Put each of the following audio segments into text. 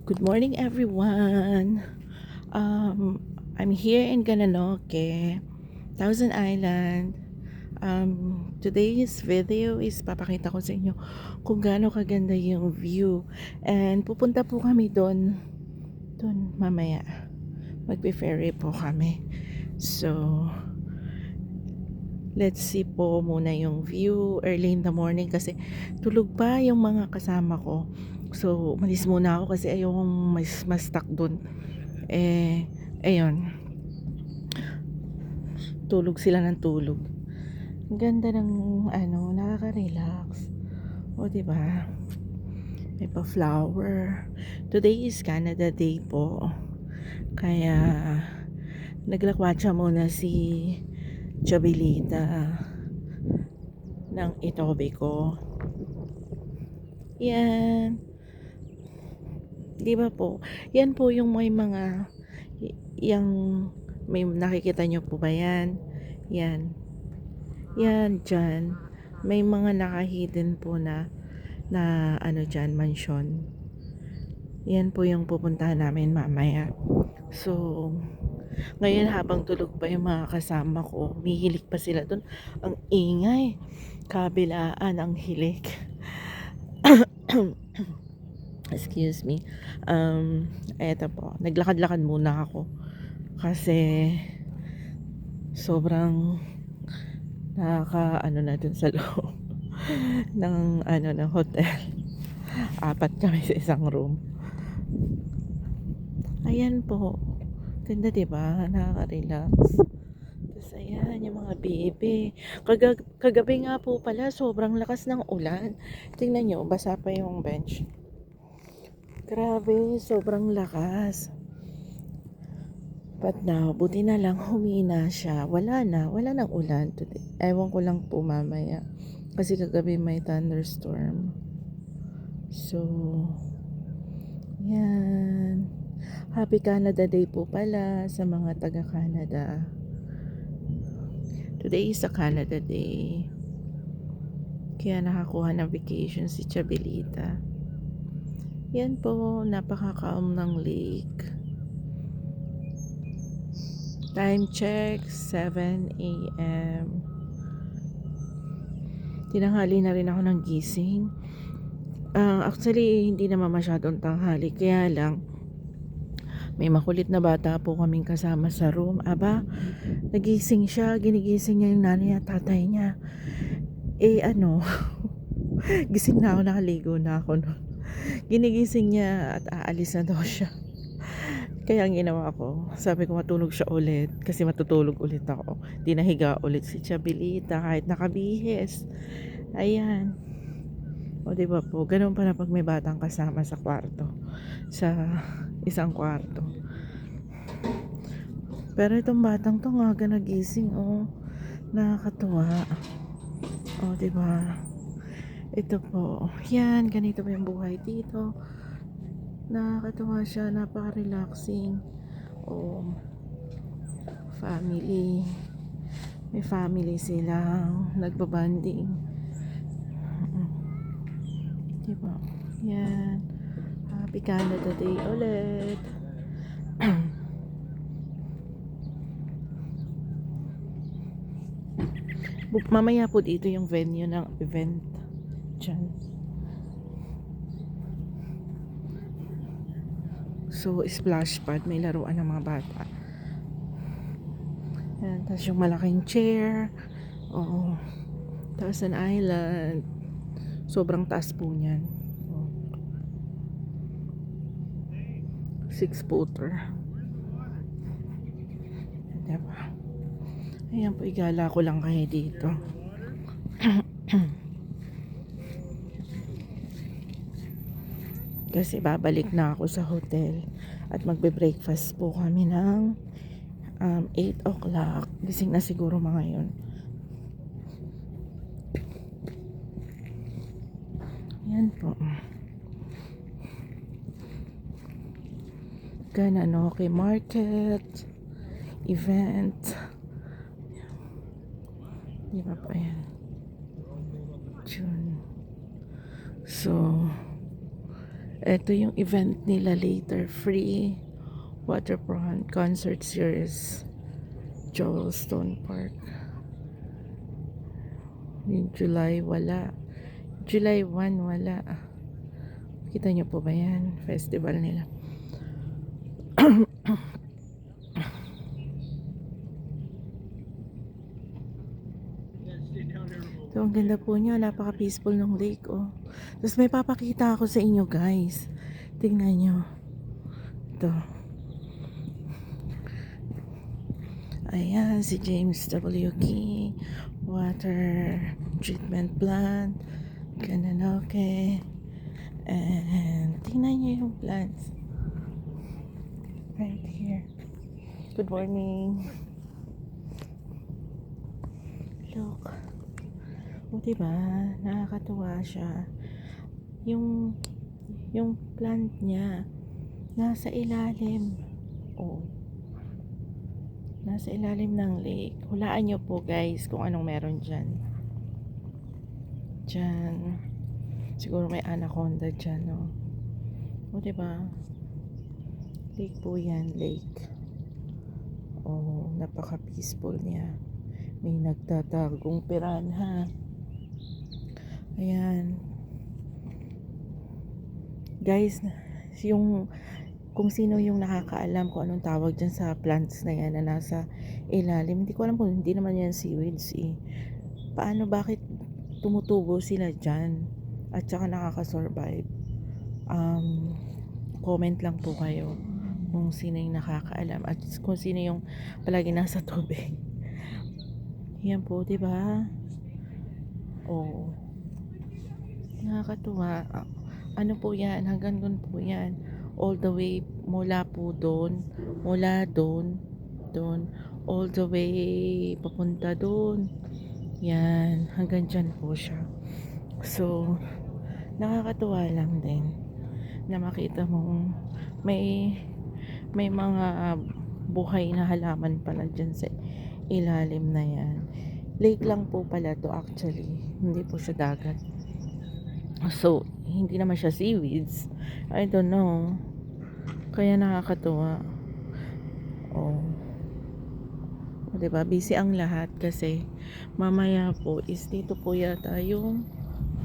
Good morning, everyone. I'm here in Gananoque, Thousand Island. Today's video is papakita ko sa inyo kung gaano kaganda yung view. And pupunta po kami doon mamaya. Magbe-ferry po kami. So, let's see po muna yung view early in the morning kasi tulog pa yung mga kasama ko. So, umalis muna ako kasi ayokong mas stuck dun. Ayun. Tulog sila ng tulog. Ang ganda ng nakaka-relax. O, diba? May pa-flower. Today is Canada Day po. Kaya, naglakwatsa muna si Chabilita ng itobe ko. Yan. Diba po? Yan po yung may mga yung may nakikita nyo po ba yan? Yan. Yan dyan. May mga naka-hidden po na dyan, mansion. Yan po yung pupuntahan namin mamaya. So, ngayon habang tulog pa yung mga kasama ko, mihilig pa sila dun. Ang ingay. Kabilaan ang hilik. Excuse me. Eto po. Naglakad-lakad muna ako. Kasi sobrang na dun sa loob ng hotel. Apat kami sa isang room. Ayan po. Ganda, diba? Nakaka-relax. Tapos ayan, yung mga baby. Kagabi nga po pala, sobrang lakas ng ulan. Tingnan nyo, basa pa yung bench. Grabe, sobrang lakas. But now, buti na lang humina siya. Wala nang ulan today. Ewan ko lang po mamaya. Kasi kagabi may thunderstorm. So, yan. Happy Canada Day po pala sa mga taga-Canada. Today is a Canada Day. Kaya nakakuha ng vacation si Chabilita. Yan po, napaka-calm ng lake. Time check, 7 a.m. Tinanghali na rin ako ng gising. Actually, hindi naman masyadong tanghali. Kaya lang, may makulit na bata po kaming kasama sa room. Aba, nagising siya. Ginigising niya yung nanay at tatay niya. Gising na ako, nakaligo na ako. Ginigising niya at aalis na daw siya. Kaya ang ginawa ko, sabi ko matulog siya ulit kasi matutulog ulit ako. Di nahiga ulit si Chabilita kahit nakabihis. Ayan. O diba po, ganun pala pag may batang kasama sa kwarto. Sa isang kwarto. Pero itong batang to nga nagising, nakakatuwa. O diba? Ito po. Yan, ganito po yung buhay dito. Nakakatuwa siya, napaka-relaxing. Family. May family silang nagbabanding. Diba? Yan. Happy Canada Day ulit. Mamaya po dito yung venue ng event. Diyan. So, splash pad. May laruan ng mga bata. Yan. Tapos yung malaking chair. Thousand Island. Sobrang taas po niyan. 6-footer. Diba? Ayan po, igala ko lang kayo dito. Kasi babalik na ako sa hotel. At magbe-breakfast po kami ng 8 o'clock. Gising na siguro mga yun. Yan po. Gananoque Market event. Di ba pa yan? June. So, Ito yung event nila later. Free waterfront concert series. Joel Stone Park. Yung July wala. July 1 wala. Kita nyo po ba yan? Festival nila. So, ang ganda po niya. Napaka-peaceful ng lake, oh. Tapos may papakita ako sa inyo, guys. Tingnan nyo. Ito. Ayan, si James W. Key. Water treatment plant. Gananoke. And tingnan nyo yung plants. Right here. Good morning. Look. O diba, nakakatuwa siya. Yung plant niya nasa ilalim. Oh. Nasa ilalim ng lake. Hulaan nyo po guys kung anong meron dyan. Dyan. Siguro may anaconda dyan, no? O diba? Lake po yan, lake. Oh, napaka-peaceful niya. May nagtatagong piranha. Ayan. Guys, kung sino yung nakakaalam kung anong tawag dyan sa plants na yan na nasa ilalim, hindi ko alam kung hindi naman yan seaweeds eh. Bakit tumutubo sila dyan at saka nakakasurvive? Comment lang po kayo kung sino yung nakakaalam at kung sino yung palagi nasa tubig. Yan po, diba? Oh. Nakakatuwa. Ano po yan? Hanggang doon po yan. All the way mula doon, all the way papunta doon. Yan, hanggang dyan po siya. So, nakakatuwa lang din na makita mong may mga buhay na halaman pala dyan sa ilalim na yan. Lake lang po pala to actually. Hindi po siya dagat. So, hindi naman siya seaweeds. I don't know. Kaya nakakatuwa. Oh. Diba? Busy ang lahat kasi mamaya po is dito po yata yung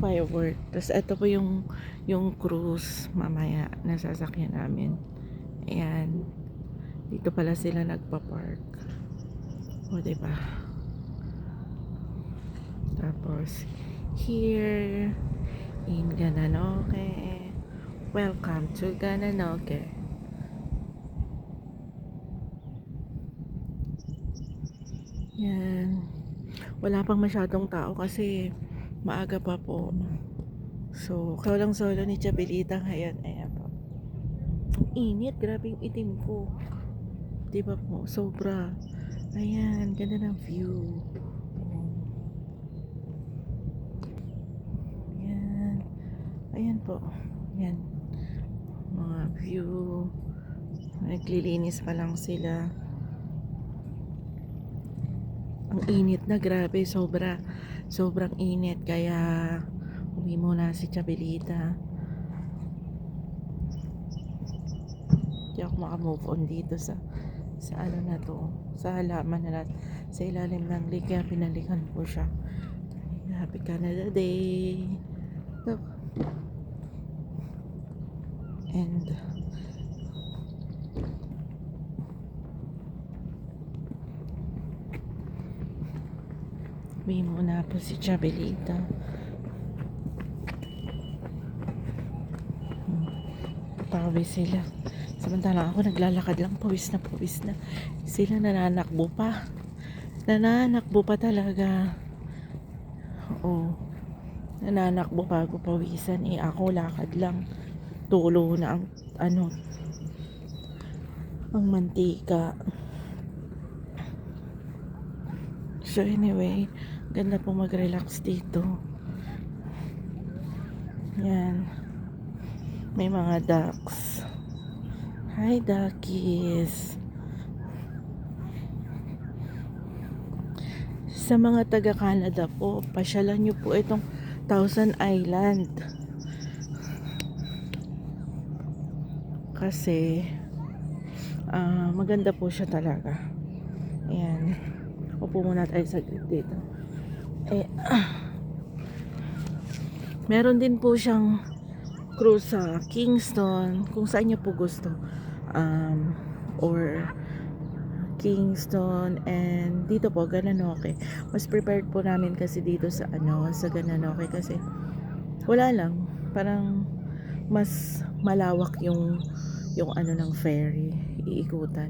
firework. Tapos ito po yung cruise mamaya na sasakyan namin. Ayan. Dito pala sila nagpa-park. O diba? Tapos here in Gananoque. Welcome to Gananoque. Yan. Wala pang masyadong tao kasi maaga pa po. So, kaulang solo ni Chabelita ngayon. Ayan po. Init. Grabe yung itim ko. Diba po? Sobra. Ayan. Ganda ng view. Ayan po. Ayan. Mga view. Naglilinis pa lang sila. Ang init na, grabe. Sobrang init. Kaya uwi muna si Chabelita. Hindi ako makamove on dito sa ano na to. Sa halaman na sa ilalim ng lake. Kaya pinalikan po siya. Happy Canada Day. Look. And may muna po si Chabelita. Pawis sila. Samantalang ako naglalakad lang, pawis na. Sila nananakbo pa talaga. Oo. Nananakbo bago pawisan. Ako lakad lang. Tulo na ang mantika. So anyway, ganda po mag-relax dito. Yan. May mga ducks. Hi duckies. Sa mga taga Canada po, pasyalan nyo po itong Thousand Island. Kasi maganda po siya talaga. Ayan. Upo muna tayo saglit dito. Eh, meron din po siyang cruise sa Kingston, kung saan niyo po gusto. Or Kingston, and dito po Gananoque. Mas prepared po namin kasi dito sa sa Gananoque kasi wala lang, parang mas malawak yung ng ferry, iikutan.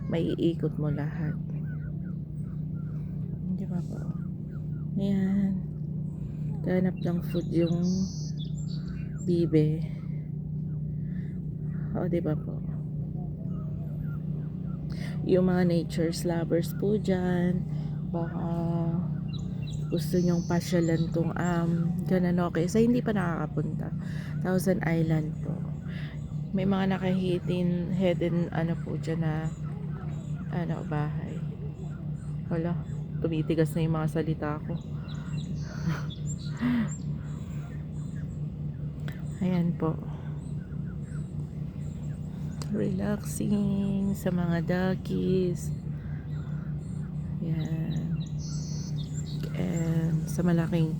May iikot mo lahat. Di ba po? Ayan. Ganap ng food yung bibe. O, di ba po? Yung mga nature lovers po dyan, baka gusto nyong pasyalan tong Gananoque sa hindi pa nakakapunta. Thousand Island po. May mga hidden po dyan na bahay. Wala, tumitigas na yung mga salita ko. Ayan po. Relaxing sa mga doggies. Yan. And sa malaking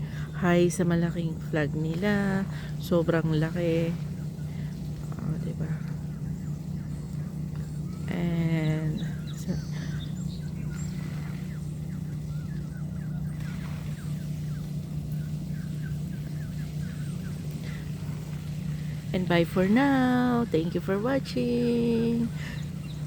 flag nila. Sobrang laki. Diba? And bye for now. Thank you for watching.